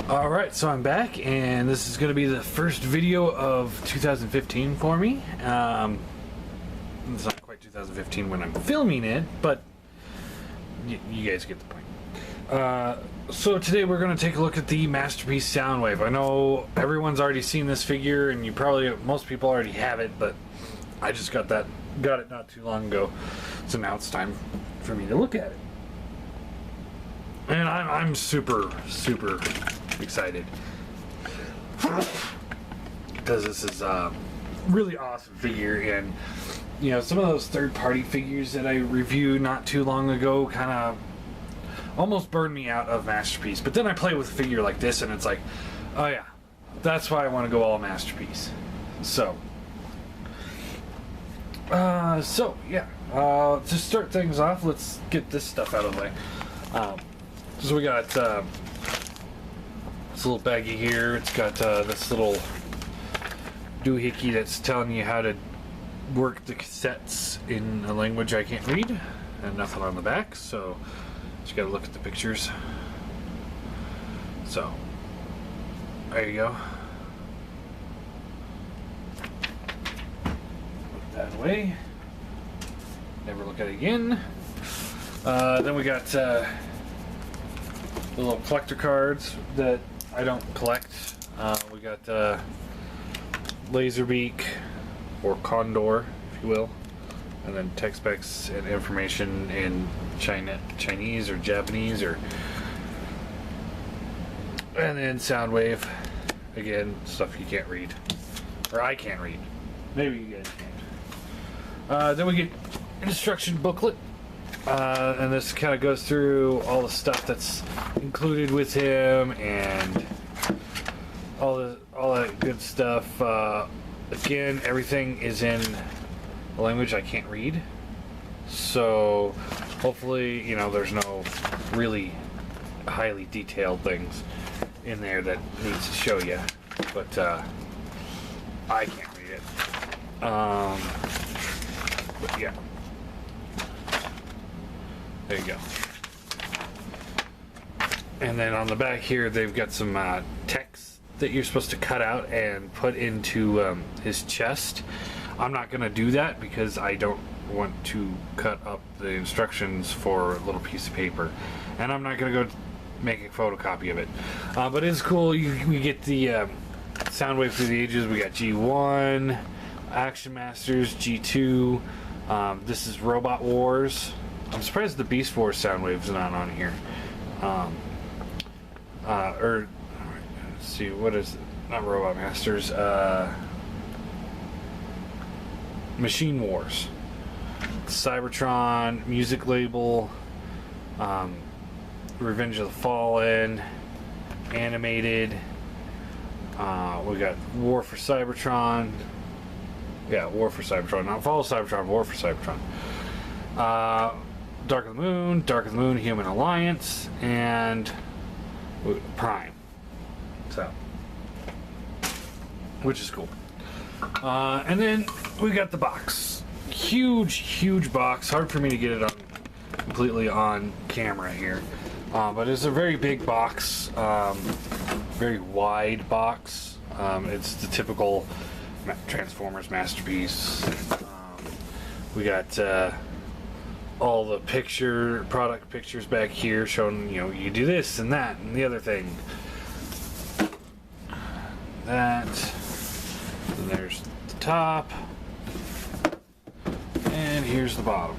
Alright, so I'm back, and this is going to be the first video of 2015 for me. It's not quite 2015 when I'm filming it, but you guys get the point. So today we're going to take a look at the Masterpiece Soundwave. I know everyone's already seen this figure, and most people already have it, but I just got it not too long ago, so now it's time for me to look at it. And I'm super excited because this is a really awesome figure, and you know, some of those third-party figures that I reviewed not too long ago kind of almost burned me out of Masterpiece, but then I play with a figure like this and it's like, oh yeah, that's why I want to go all Masterpiece. To start things off, let's get this stuff out of the way. So we got this little baggie here. It's got this little doohickey that's telling you how to work the cassettes in a language I can't read, and nothing on the back, so just gotta look at the pictures. So there you go. Put that away. Never look at it again. Then we got the little collector cards that I don't collect. We got Laserbeak, or Condor, if you will, and then text specs and information in Chinese or Japanese, and then Soundwave, again, stuff you can't read, or I can't read. Maybe you guys can't. Then we get instruction booklet. And this kind of goes through all the stuff that's included with him and all that good stuff. Again, everything is in a language I can't read, so hopefully, you know, there's no really highly detailed things in there that needs to show you, but I can't read it. But yeah. There you go. And then on the back here, they've got some text that you're supposed to cut out and put into his chest. I'm not going to do that because I don't want to cut up the instructions for a little piece of paper. And I'm not going to go make a photocopy of it. But it's cool. We get the Soundwave through the ages. We got G1, Action Masters, G2. This is Robot Wars. I'm surprised the Beast Wars Soundwave's not on here. Let's see, what is it? Not Robot Masters. Machine Wars. Cybertron, Music Label, Revenge of the Fallen, Animated. We got War for Cybertron. Yeah, War for Cybertron. Not Fall of Cybertron, War for Cybertron. Dark of the Moon, Human Alliance, and Prime. So, which is cool. And then we got the box. Huge box. Hard for me to get it completely on camera here. But it's a very big box. Very wide box. It's the typical Transformers Masterpiece. We got all the product pictures back here showing, you know, you do this and that and the other thing. That. And there's the top. And here's the bottom.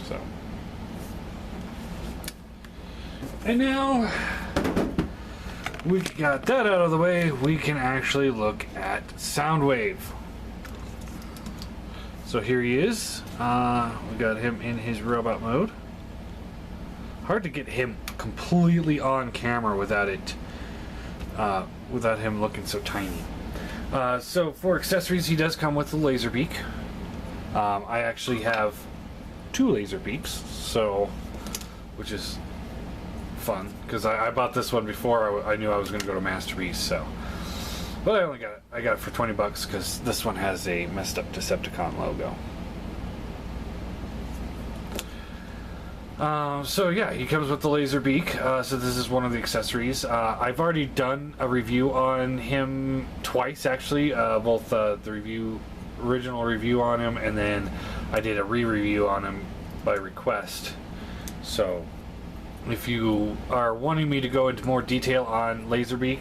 So. And now we got that out of the way, we can actually look at Soundwave. So here he is. We got him in his robot mode. Hard to get him completely on camera without him looking so tiny. So for accessories, he does come with the Laserbeak. I actually have 2 Laserbeaks, so which is fun because I bought this one before I knew I was going to go to Masterpiece. So, but I got it for $20 because this one has a messed up Decepticon logo. So yeah, he comes with the laser beak. So this is one of the accessories. I've already done a review on him twice, actually. Both the original review on him, and then I did a re-review on him by request. So if you are wanting me to go into more detail on Laserbeak,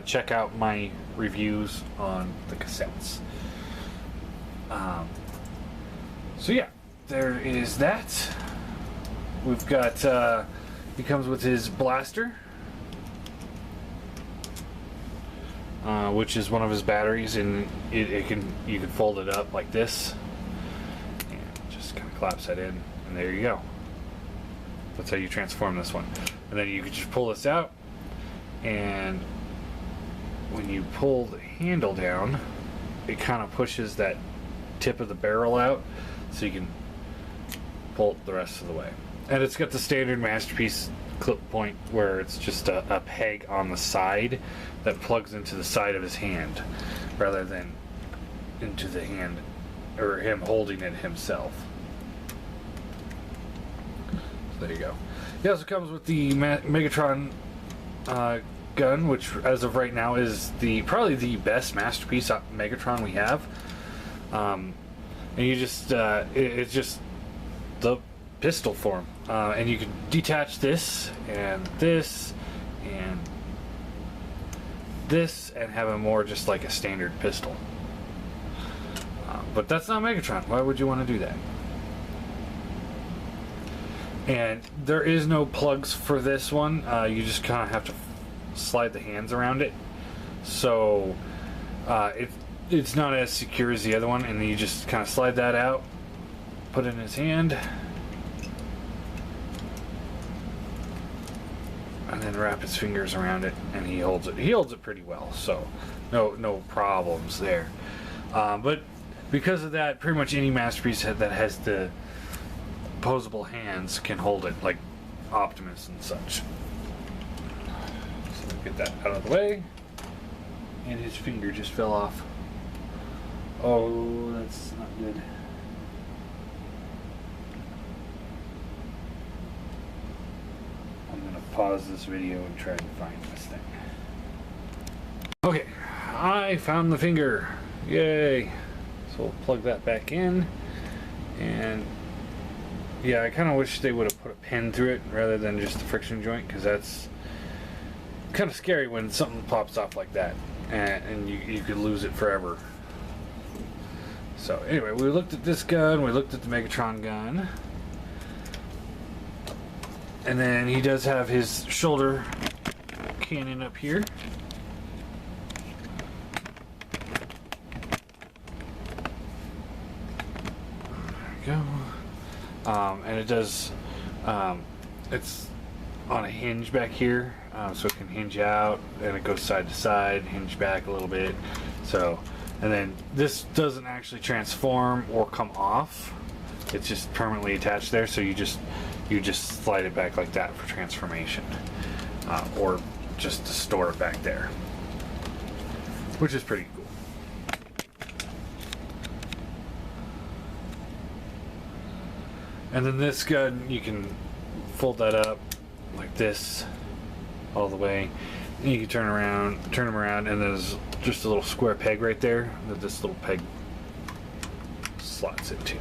check out my reviews on the cassettes. So yeah, there is that. We've got, he comes with his blaster, which is one of his batteries, and you can fold it up like this, and just kind of claps that in, and there you go. That's how you transform this one. And then you can just pull this out, and when you pull the handle down, it kind of pushes that tip of the barrel out, so you can pull it the rest of the way. And it's got the standard Masterpiece clip point where it's just a peg on the side that plugs into the side of his hand rather than into the hand, or him holding it himself. So there you go. He also comes with the Megatron gun, which as of right now is probably the best Masterpiece Megatron we have. And you just it's just the pistol form, and you can detach this and this and this and have it more just like a standard pistol. But that's not Megatron. Why would you want to do that? And there is no plugs for this one. You just kind of have to slide the hands around it, so it's not as secure as the other one. And then you just kind of slide that out, put it in his hand, and then wrap his fingers around it, and he holds it. He holds it pretty well, so no problems there. But because of that, pretty much any Masterpiece that has the posable hands can hold it, like Optimus and such. So get that out of the way. And his finger just fell off. Oh, that's not good. I'm gonna pause this video and try to find this thing. Okay, I found the finger. Yay! So we'll plug that back in, and yeah, I kind of wish they would have put a pin through it rather than just the friction joint, because that's kind of scary when something pops off like that, and you could lose it forever. So anyway, we looked at this gun, we looked at the Megatron gun, and then he does have his shoulder cannon up here. There we go. And it does, it's on a hinge back here, so it can hinge out, and it goes side to side, hinge back a little bit. So, and then this doesn't actually transform or come off. It's just permanently attached there, so you just slide it back like that for transformation, or just to store it back there, which is pretty cool. And then this gun, you can fold that up like this all the way, and you can turn them around, and there's just a little square peg right there that this little peg slots into.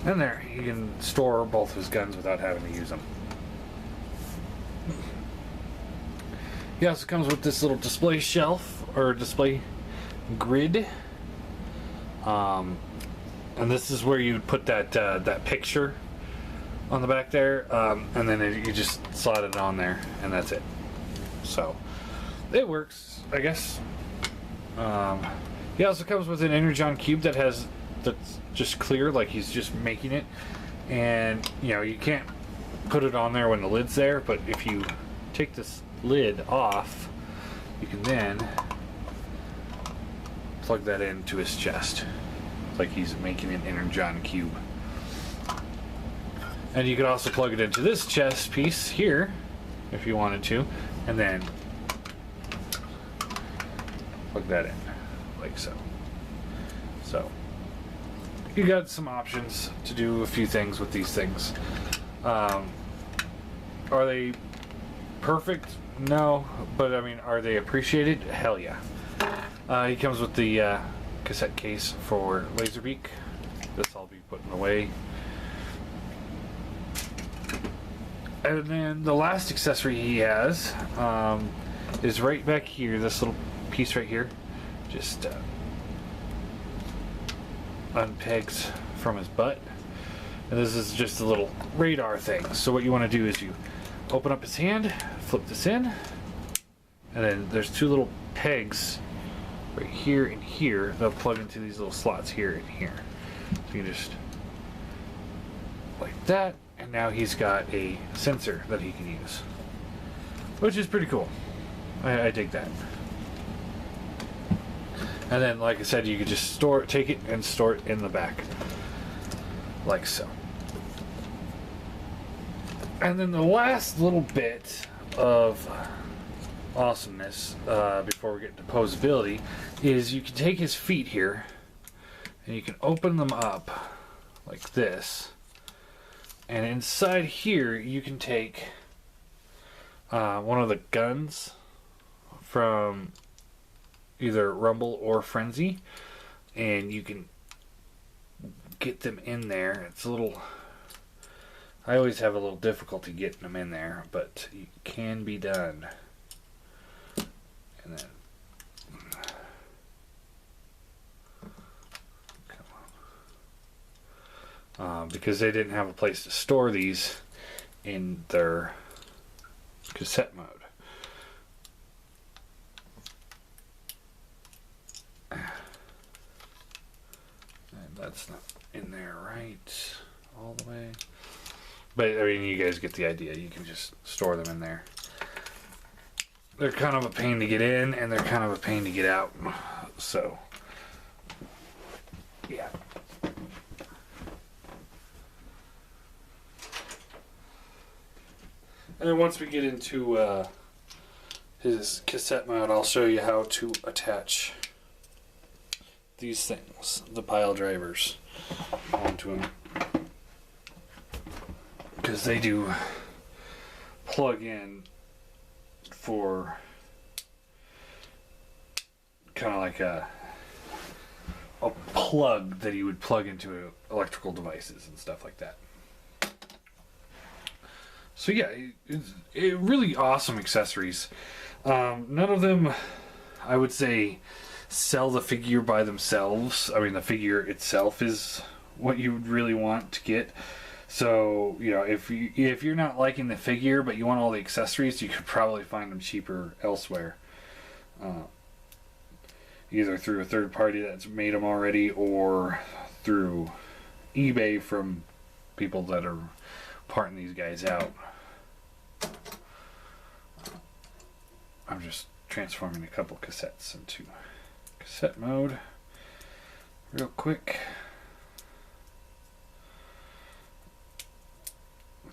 And there, you can store both his guns without having to use them. He also comes with this little display shelf, or display grid. And this is where you would put that picture on the back there, and then you just slide it on there, and that's it. So it works, I guess. He also comes with an Energon cube that's just clear, like he's just making it, and you can't put it on there when the lid's there, but if you take this lid off, you can then plug that into his chest, like he's making an Energon cube. And you could also plug it into this chest piece here if you wanted to, and then plug that in like so. So you got some options to do a few things with these things. Are they perfect? No, but I mean, are they appreciated? Hell yeah. He comes with the cassette case for Laserbeak. This I'll be putting away. And then the last accessory he has is right back here. This little piece right here just unpegs from his butt. And this is just a little radar thing. So what you want to do is you open up his hand, flip this in, and then there's two little pegs right here and here. They'll plug into these little slots here and here. So you just like that, and now he's got a sensor that he can use, which is pretty cool. I dig that. And then, like I said, you could just take it and store it in the back, like so. And then the last little bit of awesomeness before we get into posability is you can take his feet here and you can open them up like this, and inside here you can take one of the guns from either Rumble or Frenzy, and you can get them in there. It's a little, I always have a little difficulty getting them in there, but it can be done. And then come on, because they didn't have a place to store these in their cassette mode. And that's not in there right all the way. But I mean, you guys get the idea. You can just store them in there. They're kind of a pain to get in, and they're kind of a pain to get out. So, yeah. And then once we get into his cassette mode, I'll show you how to attach these things, the pile drivers, onto him. Because they do plug in for kind of like a plug that you would plug into electrical devices and stuff like that. So yeah, it really awesome accessories. None of them, I would say, sell the figure by themselves. I mean, the figure itself is what you would really want to get. So, you know, if you're not liking the figure but you want all the accessories, you could probably find them cheaper elsewhere. Either through a third party that's made them already, or through eBay from people that are parting these guys out. I'm just transforming a couple cassettes into cassette mode real quick.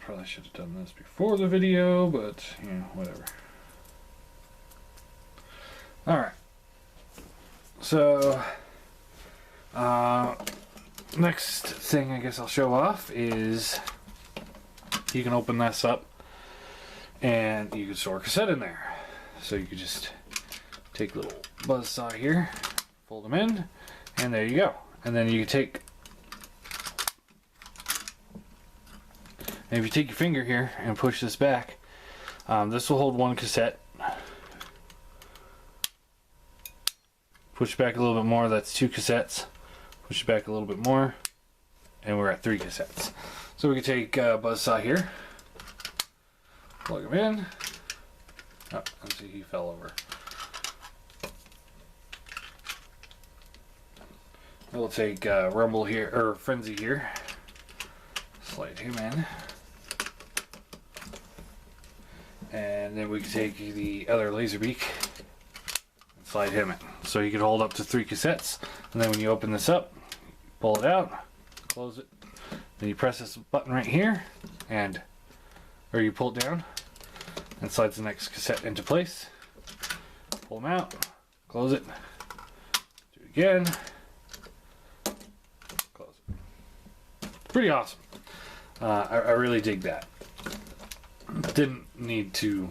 Probably should have done this before the video, but you know, whatever. Alright. So, next thing I guess I'll show off is you can open this up and you can store a cassette in there. So you could just take a little buzzsaw here, fold them in, and there you go. And then you can take, and if you take your finger here and push this back, this will hold one cassette. Push back a little bit more, that's 2 cassettes. Push it back a little bit more, and we're at 3 cassettes. So we can take a buzzsaw here, plug them in. Oh, let's see, he fell over. We'll take Rumble here, or Frenzy here. Slide him in. And then we can take the other Laserbeak and slide him in. So you can hold up to 3 cassettes. And then when you open this up, pull it out, close it. Then you press this button right here, or you pull it down, and slides the next cassette into place. Pull them out, close it, do it again, close it. Pretty awesome. I really dig that. Didn't need to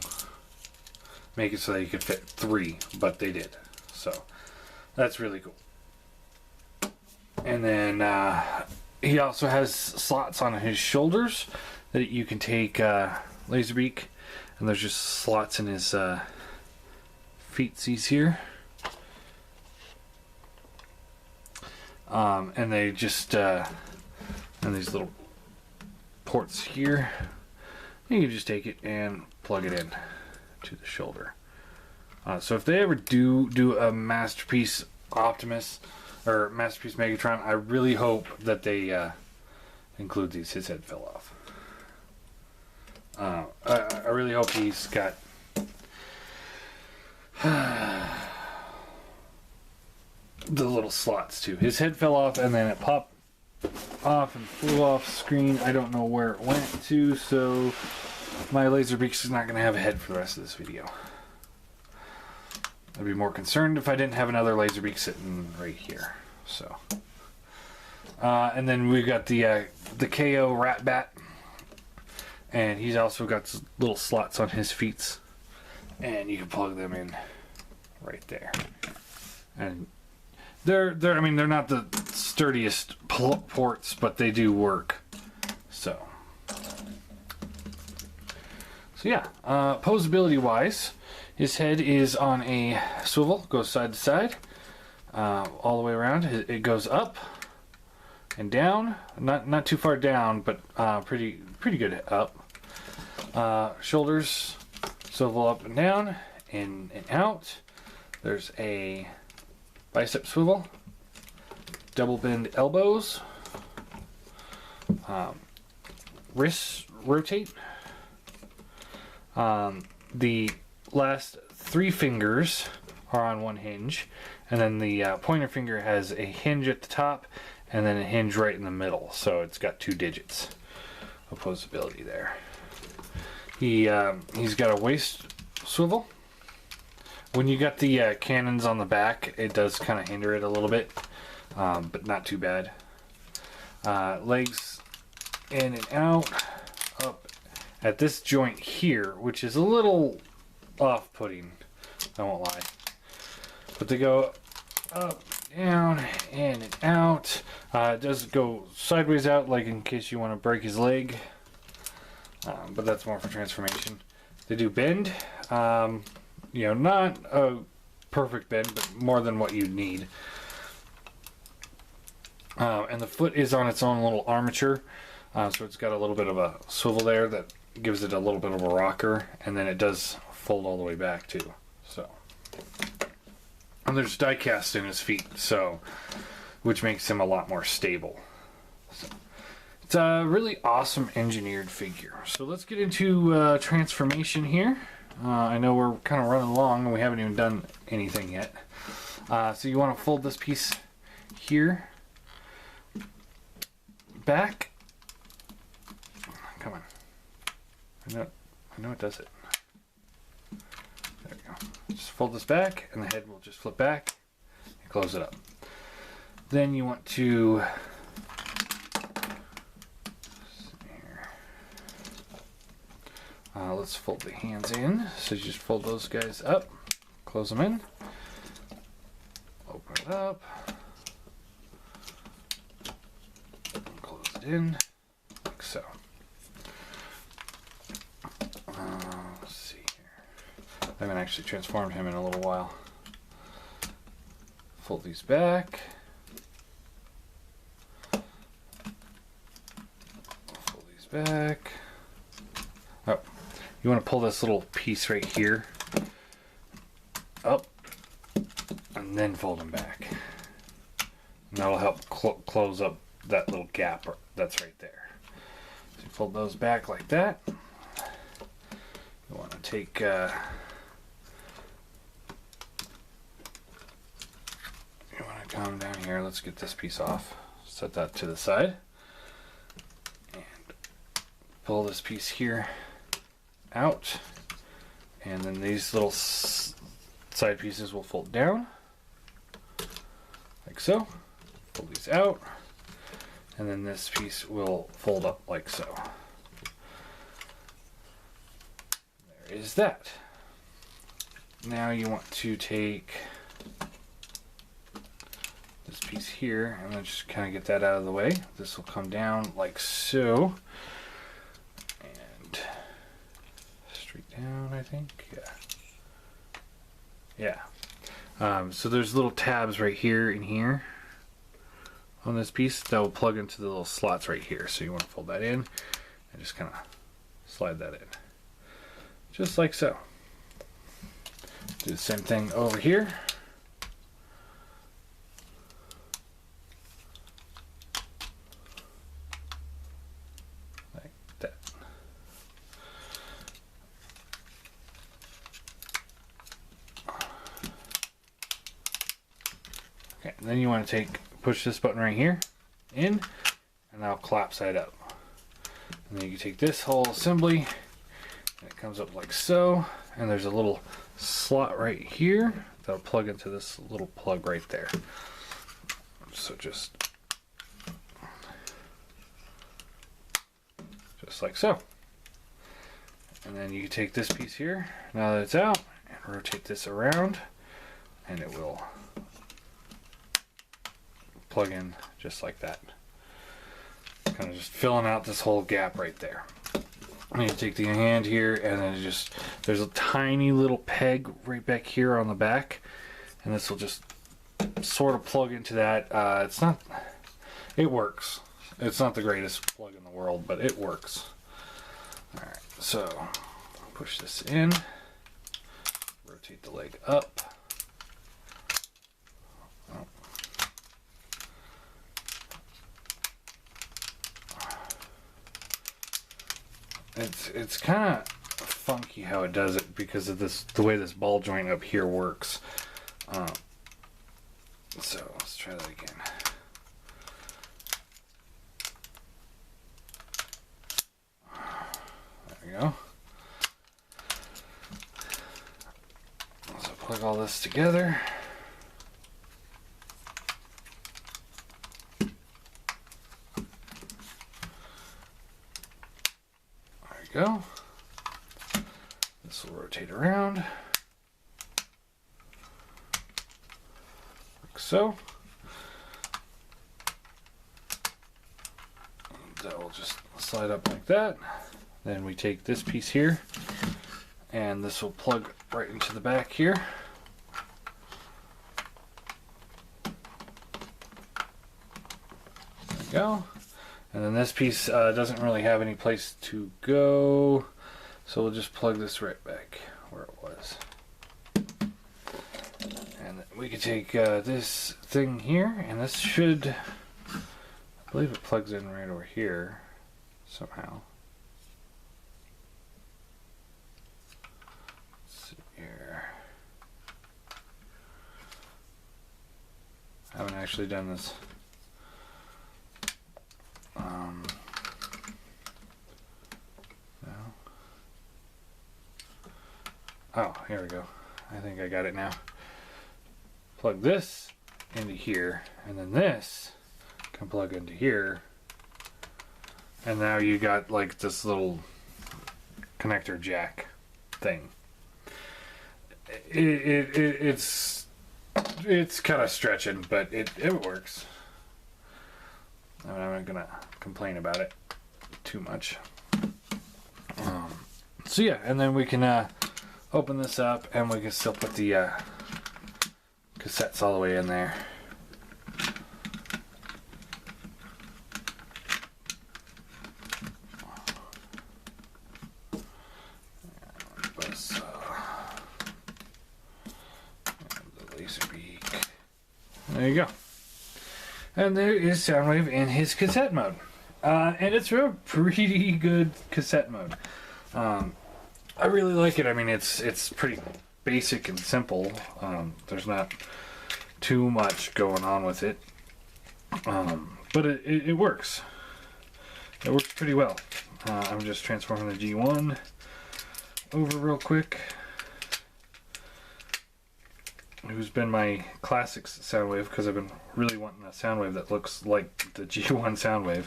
make it so that you could fit 3, but they did. So that's really cool. And then he also has slots on his shoulders that you can take Laserbeak, and there's just slots in his feetsies here. And they just and these little ports here. You can just take it and plug it in to the shoulder. So if they ever do a Masterpiece Optimus or Masterpiece Megatron, I really hope that they include these. His head fell off. I really hope he's got the little slots too. His head fell off and then it popped off and flew off screen. I don't know where it went to, so my Laserbeak is not going to have a head for the rest of this video. I'd be more concerned if I didn't have another Laserbeak sitting right here. So, and then we've got the KO Rat Bat, and he's also got little slots on his feet, and you can plug them in right there. And they're not the sturdiest ports, but they do work. So yeah, posability wise, his head is on a swivel, goes side to side, all the way around. It goes up and down, not too far down, but pretty good up. Shoulders swivel up and down, in and out. There's a bicep swivel, double bend elbows, wrists rotate. The last 3 fingers are on one hinge, and then the pointer finger has a hinge at the top and then a hinge right in the middle, so it's got 2 digits of posability there. He's got a waist swivel. When you got the cannons on the back, it does kind of hinder it a little bit, but not too bad. Legs in and out, up at this joint here, which is a little off-putting, I won't lie. But they go up, down, in and out. It does go sideways out, like in case you want to break his leg, but that's more for transformation. They do bend. You know, not a perfect bend, but more than what you need. And the foot is on its own little armature, so it's got a little bit of a swivel there that gives it a little bit of a rocker, and then it does fold all the way back too. So, and there's die cast in his feet, so which makes him a lot more stable. So, it's a really awesome engineered figure. So let's get into transformation here. I know we're kind of running along and we haven't even done anything yet. So you want to fold this piece here back. Come on. I know it does it. There we go. Just fold this back and the head will just flip back and close it up. Then you want to let's fold the hands in. So you just fold those guys up, close them in, open it up, close it in, like so. Let's see here. I haven't actually transformed him in a little while. Fold these back. Fold these back. Oh. You want to pull this little piece right here up and then fold them back. And that'll help close up that little gap that's right there. So you fold those back like that. You want to take you want to come down here. Let's get this piece off. Set that to the side. And pull this piece here out, and then these little side pieces will fold down like so. Pull these out, and then this piece will fold up like so. There is that. Now you want to take this piece here and then just kind of get that out of the way. This will come down like so, and straight down, I think. Yeah. So there's little tabs right here and here on this piece that will plug into the little slots right here. So you want to fold that in and just kind of slide that in, just like so. Do the same thing over here. Like that. Okay, and then you want to push this button right here in, and that'll collapse that up. And then you can take this whole assembly, and it comes up like so, and there's a little slot right here that'll plug into this little plug right there. So just like so. And then you can take this piece here, now that it's out, and rotate this around, and it will plug in just like that. Kind of just filling out this whole gap right there. And you take the hand here, and then there's a tiny little peg right back here on the back, and this will just sort of plug into that. It works. It's not the greatest plug in the world, but it works. Alright, so push this in, rotate the leg up. It's kind of funky how it does it because of the way this ball joint up here works. So let's try that again. There we go. So plug all this together. Go. This will rotate around like so. That will just slide up like that. Then we take this piece here, and this will plug right into the back here. There we go. And then this piece doesn't really have any place to go, so we'll just plug this right back where it was. And we can take this thing here, and this should, I believe it plugs in right over here somehow. Let's see here. I haven't actually done this. No. Oh, here we go. I think I got it now. Plug this into here, and then this can plug into here, and now you got like this little connector jack thing. It's kind of stretching, but it works. I'm not gonna complain about it too much. So yeah, and then we can open this up, and we can still put the cassettes all the way in there. The laser beak. There you go. And there is Soundwave in his cassette mode. And it's a pretty good cassette mode. I really like it. I mean, it's pretty basic and simple. There's not too much going on with it. But it works. It works pretty well. I'm just transforming the G1 over real quick. who's been my Classics Soundwave, because I've been really wanting a Soundwave that looks like the G1 Soundwave.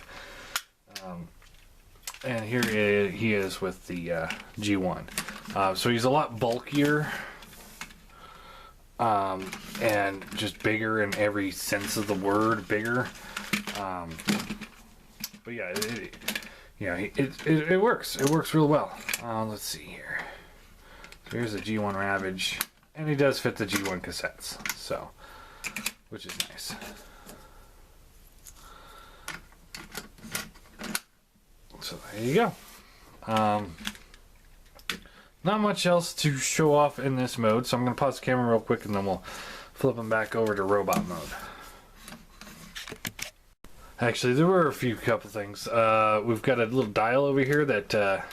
And here he is with the G1. So he's a lot bulkier and just bigger in every sense of the word, bigger. But yeah, it works. It works real well. Let's see here. So here's the G1 Ravage, and he does fit the G1 cassettes, so which is nice. So there you go. Not much else to show off in this mode, so I'm going to pause the camera real quick and then we'll flip them back over to robot mode. Actually, there were a couple things. We've got a little dial over here that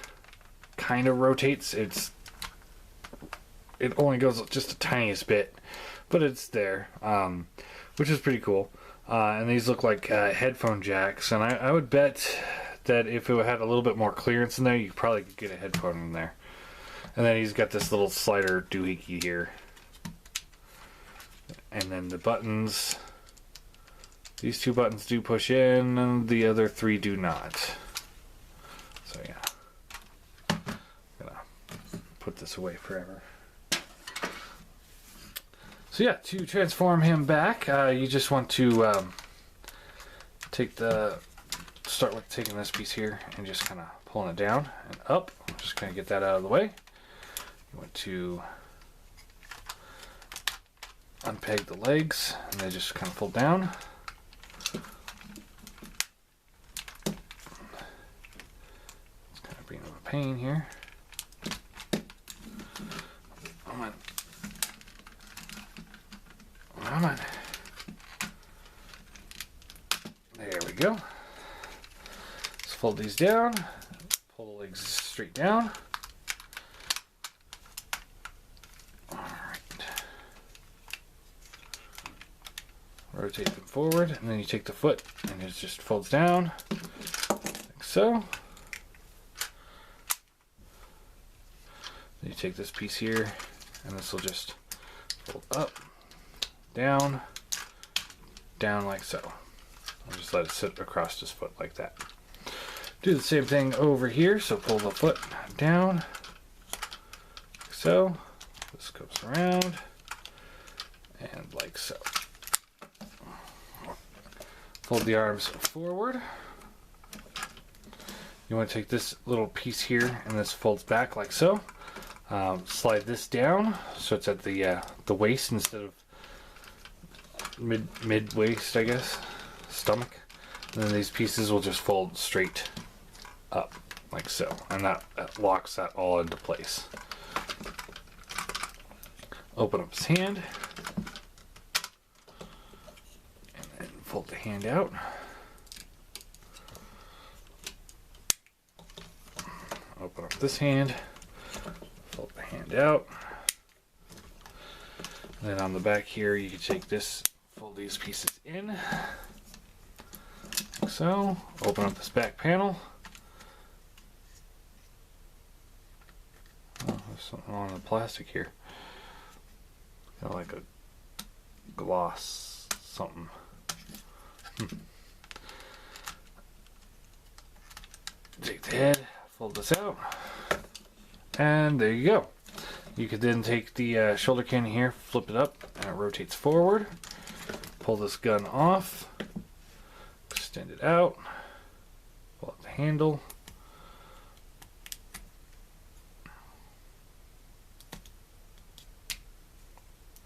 kind of rotates. It only goes just the tiniest bit, but it's there, which is pretty cool. And these look like headphone jacks, and I would bet that if it had a little bit more clearance in there, you probably could get a headphone in there. And then he's got this little slider doohickey here. And then the buttons. These two buttons do push in, and the other three do not. So yeah. I'm gonna put this away forever. So yeah, to transform him back, you just want to start with taking this piece here and just kind of pulling it down and up. Just kind of get that out of the way. You want to unpeg the legs, and they just kind of fold down. It's kind of being a pain here. Come on. Come on. There we go. Let's fold these down. Pull the legs straight down. Rotate them forward, and then you take the foot and it just folds down like so. Then you take this piece here and this will just fold up, down, down like so. I'll just let it sit across his foot like that. Do the same thing over here, so pull the foot down like so. This goes around and like so. Fold the arms forward. You want to take this little piece here and this folds back like so. Slide this down so it's at the waist instead of mid waist, I guess, stomach. And then these pieces will just fold straight up like so, and that locks that all into place. Open up his hand. Fold the hand out. Open up this hand. Fold the hand out. And then on the back here, you can take this, fold these pieces in. Like so. Open up this back panel. Oh, there's something on the plastic here. Kind of like a gloss something. Take the head, fold this out, and there you go. You could then take the shoulder cannon here, flip it up, and it rotates forward. Pull this gun off, extend it out, pull out the handle.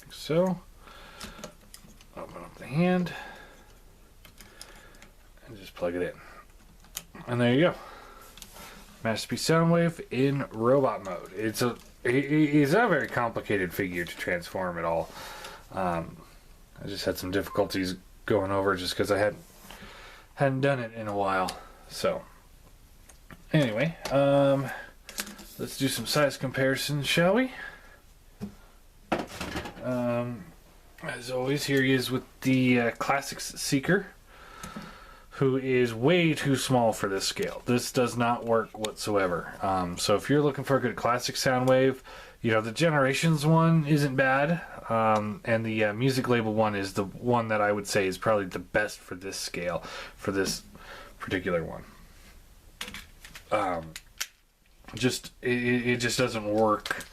Like so. Open up the hand. And just plug it in. And there you go. Masterpiece Soundwave in robot mode. It's not a very complicated figure to transform at all. I just had some difficulties going over just because I hadn't done it in a while. So anyway, let's do some size comparisons, shall we? As always, here he is with the Classics Seeker, who is way too small for this scale. This does not work whatsoever. So if you're looking for a good classic Soundwave, You know, the Generations one isn't bad, and the Music Label one is the one that I would say is probably the best for this scale, for this particular one. It just doesn't work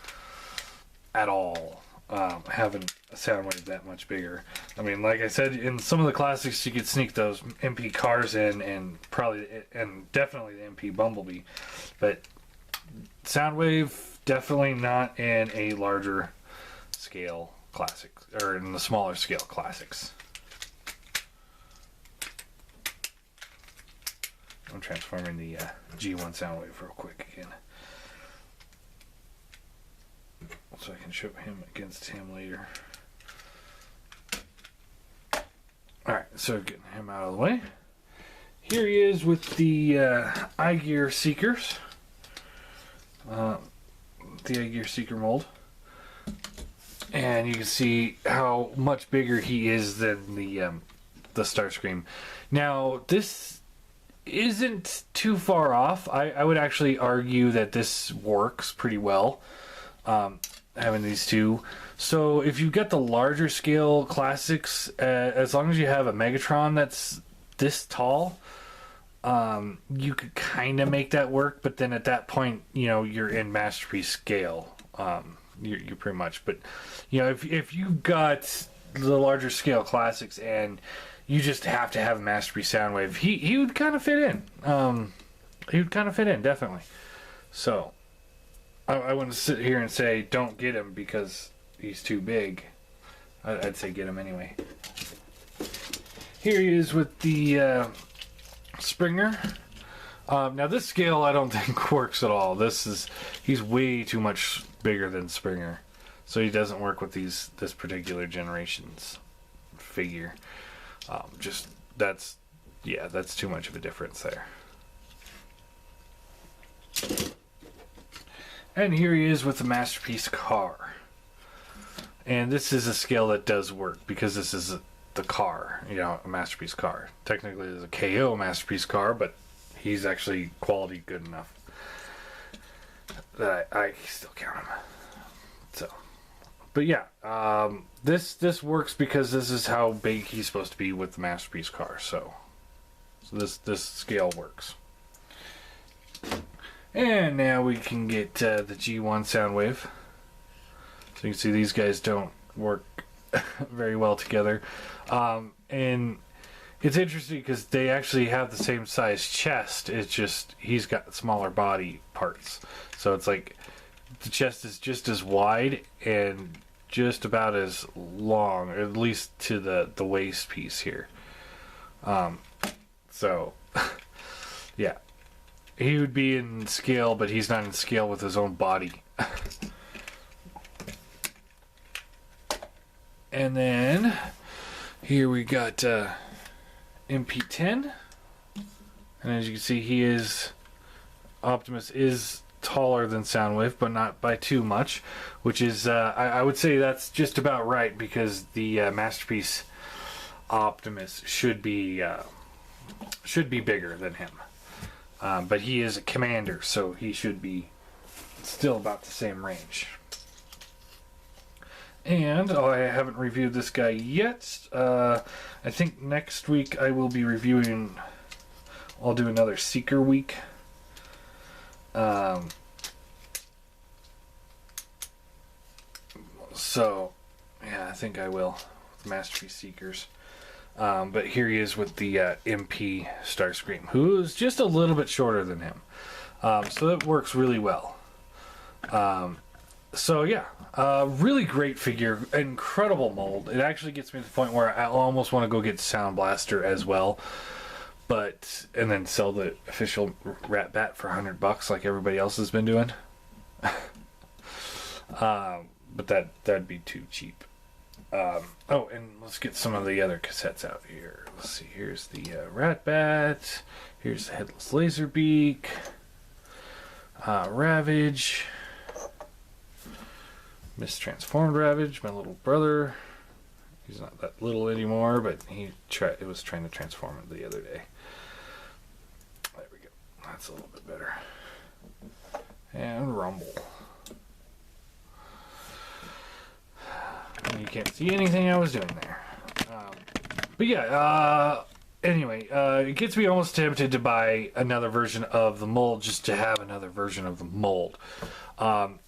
at all, having a Soundwave that much bigger. I mean, like I said, in some of the classics, you could sneak those MP Cars in, and definitely the MP Bumblebee, but Soundwave definitely not in a larger scale classic, or in the smaller scale classics. I'm transforming the G1 Soundwave real quick again, so I can show him against him later. Alright, so getting him out of the way. Here he is with the iGear Seekers. The iGear Seeker mold. And you can see how much bigger he is than the Starscream. Now, this isn't too far off. I would actually argue that this works pretty well, having these two. So if you've got the larger scale classics, as long as you have a Megatron that's this tall, you could kind of make that work. But then at that point, you know, you're in Masterpiece scale. You're pretty much. But you know, if you've got the larger scale classics and you just have to have a Masterpiece Soundwave, he would kind of fit in. He would kind of fit in, definitely. So I wouldn't sit here and say don't get him because he's too big. I'd say get him anyway. Here he is with the Springer. Now this scale I don't think works at all. He's way too much bigger than Springer, so he doesn't work with this particular generation's figure. That's too much of a difference there. And here he is with the Masterpiece car. And this is a scale that does work because this is the car, you know, a Masterpiece car. Technically it's a KO Masterpiece car, but he's actually quality good enough that I still count him. So, but yeah, this works because this is how big he's supposed to be with the Masterpiece car. So this scale works. And now we can get the G1 Soundwave. So you can see these guys don't work very well together. And it's interesting because they actually have the same size chest. It's just he's got smaller body parts. So it's like the chest is just as wide and just about as long, or at least to the waist piece here. So yeah. He would be in scale, but he's not in scale with his own body. And then here we got MP10. And as you can see, Optimus is taller than Soundwave, but not by too much, which is I would say that's just about right, because the Masterpiece Optimus should be bigger than him. But he is a commander, so he should be still about the same range. And I haven't reviewed this guy yet. I think next week I will be reviewing. I'll do another Seeker week. So yeah, I think I will with Masterpiece Seekers. But here he is with the MP Starscream, who is just a little bit shorter than him. So that works really well. So yeah, really great figure, incredible mold. It actually gets me to the point where I almost want to go get Sound Blaster as well, and then sell the official Rat Bat for $100 like everybody else has been doing. But that'd be too cheap. Oh, and let's get some of the other cassettes out here. Let's see, here's the Rat Bat, here's the Headless Laserbeak, Ravage, Mistransformed Ravage, my little brother. He's not that little anymore, but it was trying to transform him the other day. There we go. That's a little bit better. And Rumble. You can't see anything I was doing there. But yeah, anyway, it gets me almost tempted to buy another version of the mold just to have another version of the mold.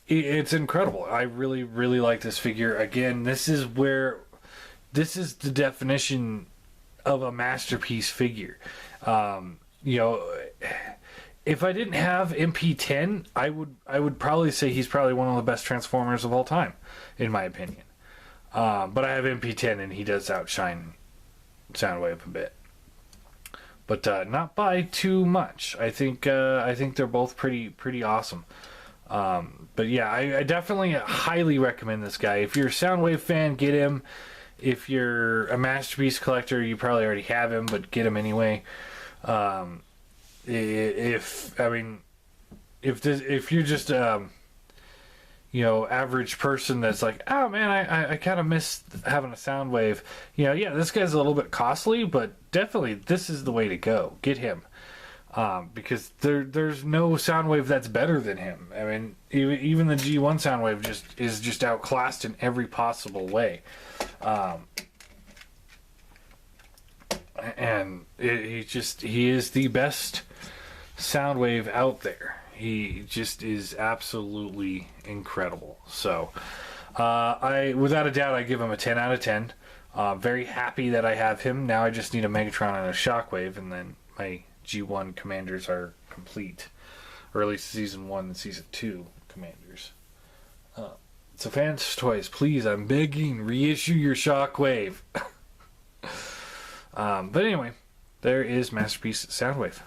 It's incredible. I really, really like this figure. Again, this is the definition of a masterpiece figure. You know, if I didn't have MP10, I would probably say he's probably one of the best Transformers of all time, in my opinion. But I have MP10 and he does outshine Soundwave a bit, but not by too much. I think they're both pretty awesome. But yeah, I definitely highly recommend this guy. If you're a Soundwave fan, get him. If you're a Masterpiece collector, you probably already have him, but get him anyway. If you're just you know, average person that's like, oh man, I kind of miss having a Soundwave. You know, yeah, this guy's a little bit costly, but definitely this is the way to go. Get him. Because there's no Soundwave that's better than him. I mean, even the G1 Soundwave is just outclassed in every possible way. And he is the best Soundwave out there. He just is absolutely incredible. So, without a doubt, I give him a 10 out of 10. Very happy that I have him. Now I just need a Megatron and a Shockwave, and then my G1 Commanders are complete. Or at least Season 1 and Season 2 Commanders. So fans, toys, please, I'm begging, reissue your Shockwave. But anyway, there is Masterpiece Soundwave.